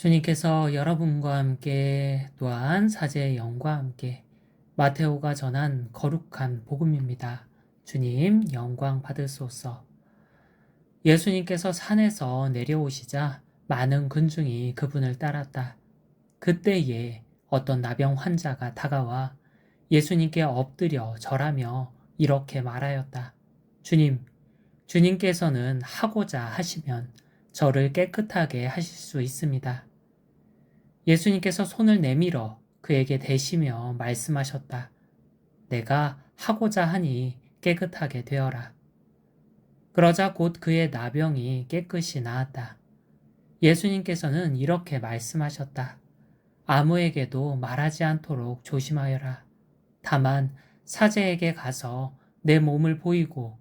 주님께서 여러분과 함께 또한 사제의 영과 함께 마테오가 전한 거룩한 복음입니다. 주님 영광 받으소서. 예수님께서 산에서 내려오시자 많은 군중이 그분을 따랐다. 그때에 어떤 나병 환자가 다가와 예수님께 엎드려 절하며 이렇게 말하였다. 주님, 주님께서는 하고자 하시면 저를 깨끗하게 하실 수 있습니다. 예수님께서 손을 내밀어 그에게 대시며 말씀하셨다. 내가 하고자 하니 깨끗하게 되어라. 그러자 곧 그의 나병이 깨끗이 나았다. 예수님께서는 이렇게 말씀하셨다. 아무에게도 말하지 않도록 조심하여라. 다만 사제에게 가서 내 몸을 보이고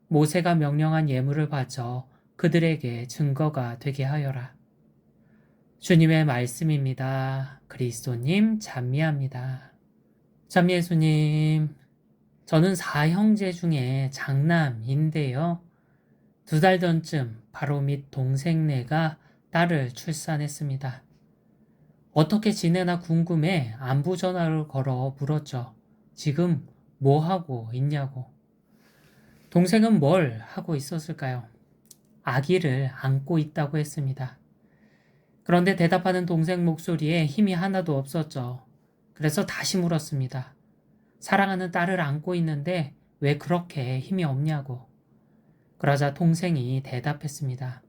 모세가 명령한 예물을 바쳐 그들에게 증거가 되게 하여라. 주님의 말씀입니다. 그리스도님 찬미합니다. 찬미 예수님, 저는 4형제 중에 장남인데요. 2달 전쯤 바로 밑 동생네가 딸을 출산했습니다. 어떻게 지내나 궁금해 안부 전화를 걸어 물었죠. 지금 뭐 하고 있냐고. 동생은 뭘 하고 있었을까요? 아기를 안고 있다고 했습니다. 그런데 대답하는 동생 목소리에 힘이 하나도 없었죠. 그래서 다시 물었습니다. 사랑하는 딸을 안고 있는데 왜 그렇게 힘이 없냐고. 그러자 동생이 대답했습니다.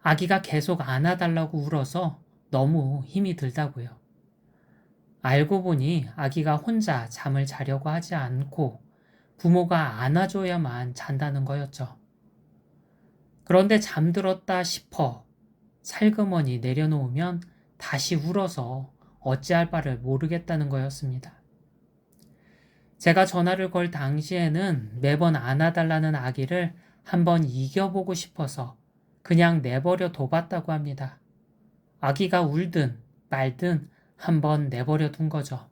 아기가 계속 안아달라고 울어서 너무 힘이 들다고요. 알고 보니 아기가 혼자 잠을 자려고 하지 않고 부모가 안아줘야만 잔다는 거였죠. 그런데 잠들었다 싶어 살그머니 내려놓으면 다시 울어서 어찌할 바를 모르겠다는 거였습니다. 제가 전화를 걸 당시에는 매번 안아달라는 아기를 한번 이겨보고 싶어서 그냥 내버려 둬봤다고 합니다. 아기가 울든 말든 한번 내버려 둔 거죠.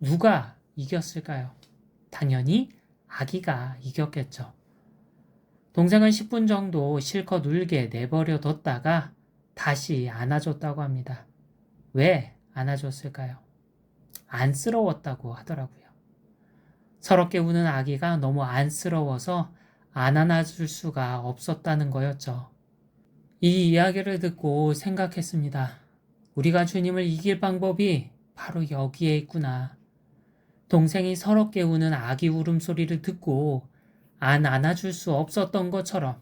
누가 이겼을까요? 당연히 아기가 이겼겠죠. 동생은 10분 정도 실컷 울게 내버려 뒀다가 다시 안아줬다고 합니다. 왜 안아줬을까요? 안쓰러웠다고 하더라고요. 서럽게 우는 아기가 너무 안쓰러워서 안 안아줄 수가 없었다는 거였죠. 이 이야기를 듣고 생각했습니다. 우리가 주님을 이길 방법이 바로 여기에 있구나. 동생이 서럽게 우는 아기 울음소리를 듣고 안 안아줄 수 없었던 것처럼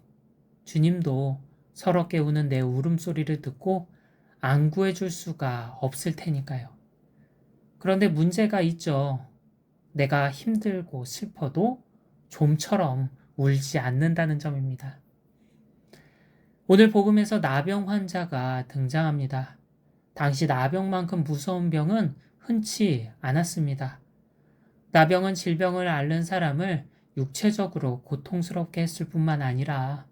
주님도 서럽게 우는 내 울음소리를 듣고 안 구해줄 수가 없을 테니까요. 그런데 문제가 있죠. 내가 힘들고 슬퍼도 좀처럼 울지 않는다는 점입니다. 오늘 복음에서 나병 환자가 등장합니다. 당시 나병만큼 무서운 병은 흔치 않았습니다. 나병은 질병을 앓는 사람을 육체적으로 고통스럽게 했을 뿐만 아니라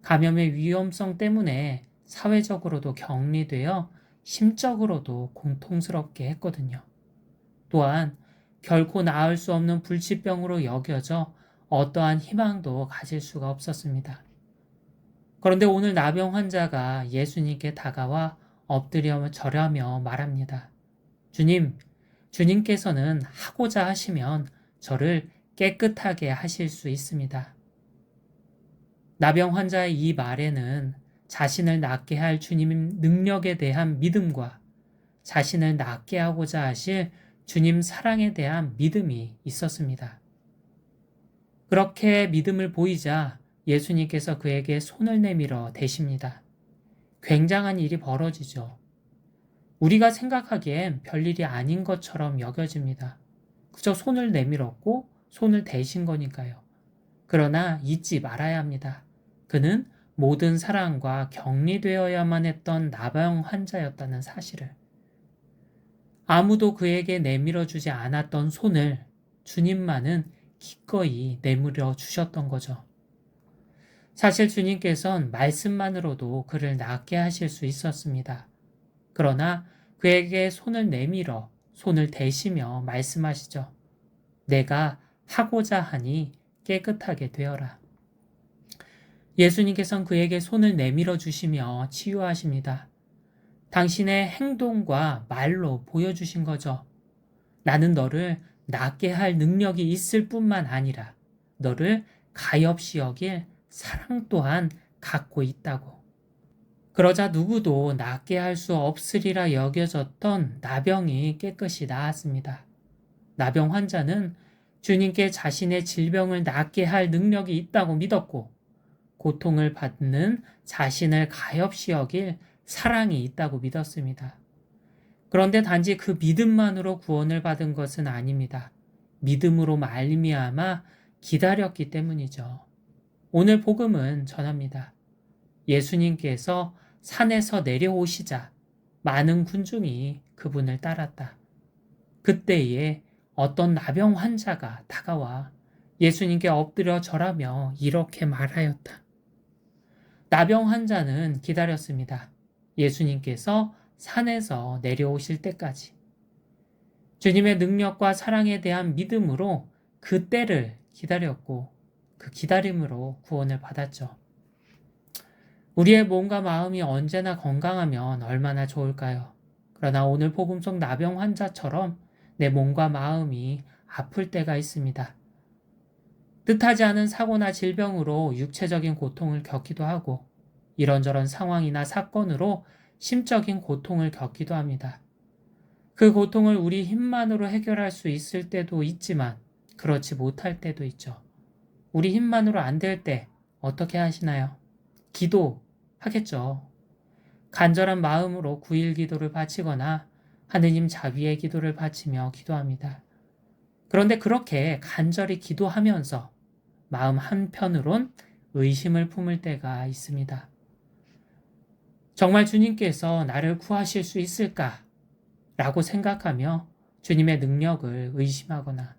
감염의 위험성 때문에 사회적으로도 격리되어 심적으로도 고통스럽게 했거든요. 또한 결코 나을 수 없는 불치병으로 여겨져 어떠한 희망도 가질 수가 없었습니다. 그런데 오늘 나병 환자가 예수님께 다가와 엎드려 절하며 말합니다. 주님, 주님께서는 하고자 하시면 저를 깨끗하게 하실 수 있습니다. 나병 환자의 이 말에는 자신을 낫게 할 주님 능력에 대한 믿음과 자신을 낫게 하고자 하실 주님 사랑에 대한 믿음이 있었습니다. 그렇게 믿음을 보이자 예수님께서 그에게 손을 내밀어 대십니다. 굉장한 일이 벌어지죠. 우리가 생각하기엔 별일이 아닌 것처럼 여겨집니다. 그저 손을 내밀었고 손을 대신 거니까요. 그러나 잊지 말아야 합니다. 그는 모든 사랑과 격리되어야만 했던 나병 환자였다는 사실을. 아무도 그에게 내밀어 주지 않았던 손을 주님만은 기꺼이 내밀어 주셨던 거죠. 사실 주님께서는 말씀만으로도 그를 낫게 하실 수 있었습니다. 그러나 그에게 손을 내밀어 손을 대시며 말씀하시죠. 내가 하고자 하니 깨끗하게 되어라. 예수님께서는 그에게 손을 내밀어 주시며 치유하십니다. 당신의 행동과 말로 보여주신 거죠. 나는 너를 낫게 할 능력이 있을 뿐만 아니라 너를 가엾이 여길 사랑 또한 갖고 있다고. 그러자 누구도 낫게 할 수 없으리라 여겨졌던 나병이 깨끗이 나았습니다. 나병 환자는 주님께 자신의 질병을 낫게 할 능력이 있다고 믿었고, 고통을 받는 자신을 가엾이 여길 사랑이 있다고 믿었습니다. 그런데 단지 그 믿음만으로 구원을 받은 것은 아닙니다. 믿음으로 말미암아 기다렸기 때문이죠. 오늘 복음은 전합니다. 예수님께서 산에서 내려오시자 많은 군중이 그분을 따랐다. 그때에 어떤 나병 환자가 다가와 예수님께 엎드려 절하며 이렇게 말하였다. 나병 환자는 기다렸습니다. 예수님께서 산에서 내려오실 때까지. 주님의 능력과 사랑에 대한 믿음으로 그 때를 기다렸고 그 기다림으로 구원을 받았죠. 우리의 몸과 마음이 언제나 건강하면 얼마나 좋을까요? 그러나 오늘 복음 속 나병 환자처럼 내 몸과 마음이 아플 때가 있습니다. 뜻하지 않은 사고나 질병으로 육체적인 고통을 겪기도 하고 이런저런 상황이나 사건으로 심적인 고통을 겪기도 합니다. 그 고통을 우리 힘만으로 해결할 수 있을 때도 있지만 그렇지 못할 때도 있죠. 우리 힘만으로 안 될 때 어떻게 하시나요? 기도하겠죠. 간절한 마음으로 9일 기도를 바치거나 하느님 자비의 기도를 바치며 기도합니다. 그런데 그렇게 간절히 기도하면서 마음 한편으론 의심을 품을 때가 있습니다. 정말 주님께서 나를 구하실 수 있을까? 라고 생각하며 주님의 능력을 의심하거나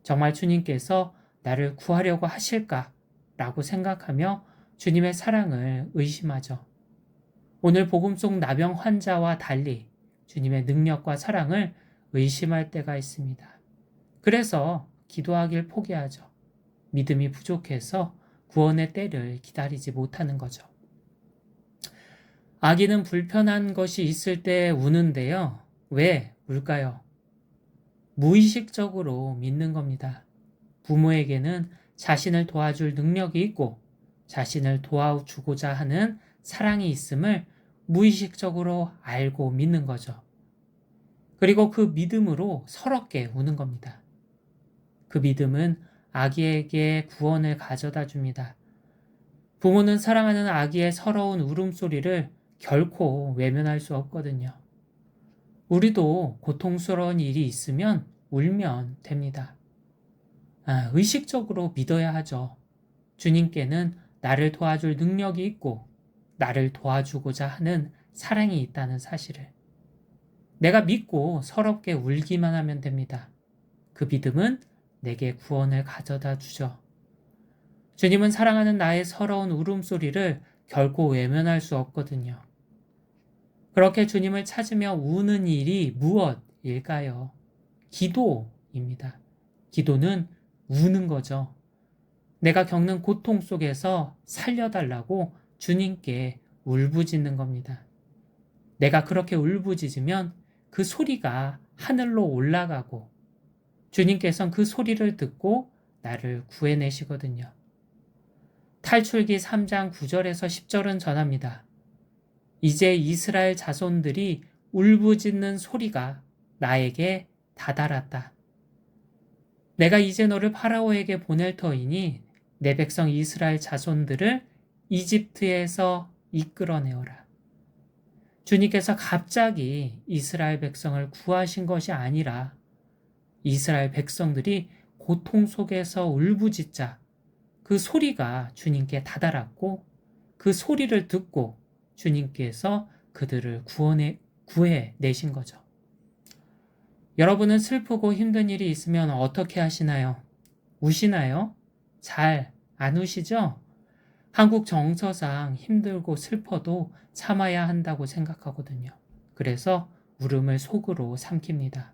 정말 주님께서 나를 구하려고 하실까? 라고 생각하며 주님의 사랑을 의심하죠. 오늘 복음 속 나병 환자와 달리 주님의 능력과 사랑을 의심할 때가 있습니다. 그래서 기도하길 포기하죠. 믿음이 부족해서 구원의 때를 기다리지 못하는 거죠. 아기는 불편한 것이 있을 때 우는데요. 왜 울까요? 무의식적으로 믿는 겁니다. 부모에게는 자신을 도와줄 능력이 있고 자신을 도와주고자 하는 사랑이 있음을 무의식적으로 알고 믿는 거죠. 그리고 그 믿음으로 서럽게 우는 겁니다. 그 믿음은 아기에게 구원을 가져다 줍니다. 부모는 사랑하는 아기의 서러운 울음소리를 결코 외면할 수 없거든요. 우리도 고통스러운 일이 있으면 울면 됩니다. 의식적으로 믿어야 하죠. 주님께는 나를 도와줄 능력이 있고 나를 도와주고자 하는 사랑이 있다는 사실을. 내가 믿고 서럽게 울기만 하면 됩니다. 그 믿음은 내게 구원을 가져다 주죠. 주님은 사랑하는 나의 서러운 울음소리를 결코 외면할 수 없거든요. 그렇게 주님을 찾으며 우는 일이 무엇일까요? 기도입니다. 기도는 우는 거죠. 내가 겪는 고통 속에서 살려달라고 주님께 울부짖는 겁니다. 내가 그렇게 울부짖으면 그 소리가 하늘로 올라가고 주님께서는 그 소리를 듣고 나를 구해내시거든요. 탈출기 3장 9절에서 10절은 전합니다. 이제 이스라엘 자손들이 울부짖는 소리가 나에게 다다랐다. 내가 이제 너를 파라오에게 보낼 터이니 내 백성 이스라엘 자손들을 이집트에서 이끌어내어라. 주님께서 갑자기 이스라엘 백성을 구하신 것이 아니라 이스라엘 백성들이 고통 속에서 울부짖자 그 소리가 주님께 다다랐고 그 소리를 듣고 주님께서 그들을 구해내신 거죠. 여러분은 슬프고 힘든 일이 있으면 어떻게 하시나요? 우시나요? 잘 안 우시죠? 한국 정서상 힘들고 슬퍼도 참아야 한다고 생각하거든요. 그래서 울음을 속으로 삼킵니다.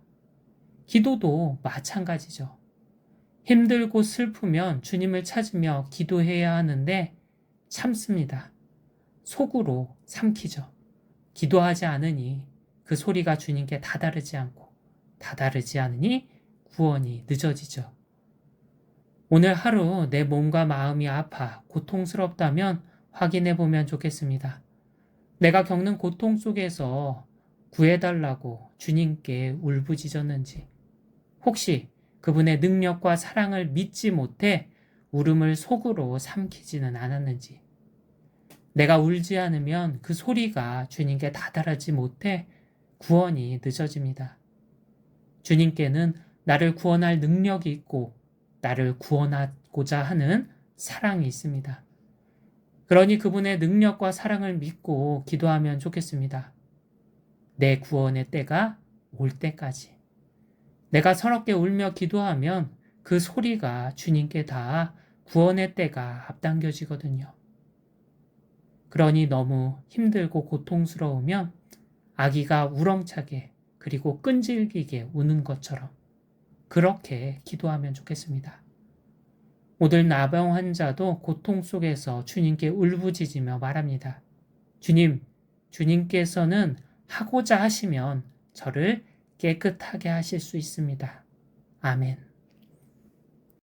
기도도 마찬가지죠. 힘들고 슬프면 주님을 찾으며 기도해야 하는데 참습니다. 속으로 삼키죠. 기도하지 않으니 그 소리가 주님께 다다르지 않으니 구원이 늦어지죠. 오늘 하루 내 몸과 마음이 아파 고통스럽다면 확인해 보면 좋겠습니다. 내가 겪는 고통 속에서 구해달라고 주님께 울부짖었는지, 혹시 그분의 능력과 사랑을 믿지 못해 울음을 속으로 삼키지는 않았는지, 내가 울지 않으면 그 소리가 주님께 다다르지 못해 구원이 늦어집니다. 주님께는 나를 구원할 능력이 있고 나를 구원하고자 하는 사랑이 있습니다. 그러니 그분의 능력과 사랑을 믿고 기도하면 좋겠습니다. 내 구원의 때가 올 때까지. 내가 서럽게 울며 기도하면 그 소리가 주님께 닿아 구원의 때가 앞당겨지거든요. 그러니 너무 힘들고 고통스러우면 아기가 우렁차게 그리고 끈질기게 우는 것처럼 그렇게 기도하면 좋겠습니다. 오늘 나병 환자도 고통 속에서 주님께 울부짖으며 말합니다. 주님께서는 하고자 하시면 저를 깨끗하게 하실 수 있습니다. 아멘.